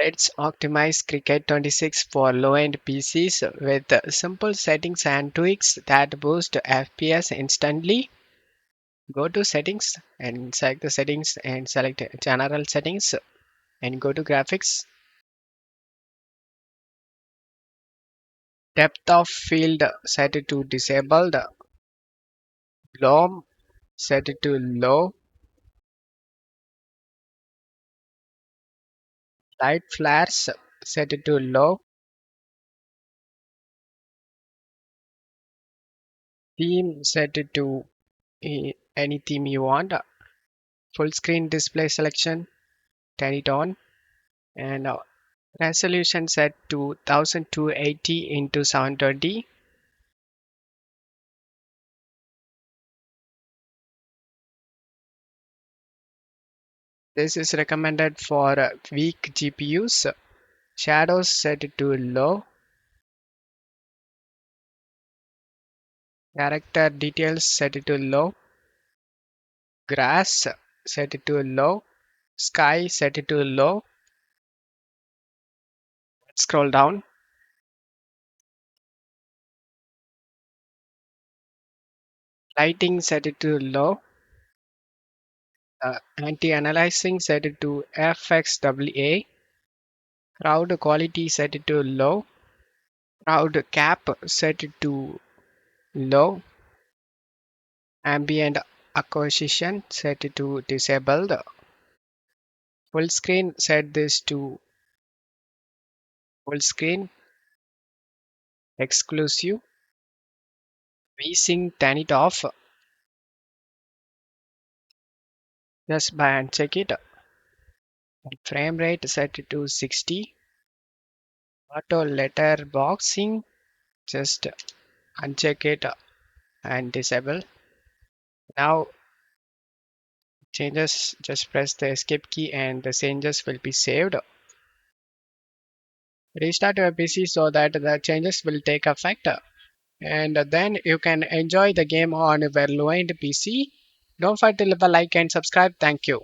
Let's optimize Cricket 26 for low-end PCs with simple settings and tweaks that boost FPS instantly. Go to settings and select the settings and select general settings and go to graphics. Depth of field set to disabled. Bloom set to low. Light flares set to low. Theme set to any theme you want. Full screen display selection, turn it on. And resolution set to 1280 into 720. This is recommended for weak GPUs. Shadows set to low. Character details set to low. Grass set to low. Sky set to low. Scroll down. Lighting set to low. Anti-aliasing set to FXWA. Crowd quality set to low. Crowd cap set to low. Ambient acquisition set to disabled. Full screen set this to full screen. Exclusive. VSync turn it off. Just by uncheck it. Frame rate set to 60. Auto letterboxing. Just uncheck it and disable. Now changes, just press the escape key and the changes will be saved. Restart your PC so that the changes will take effect, and then you can enjoy the game on your low-end PC. Don't forget to leave a like and subscribe. Thank you.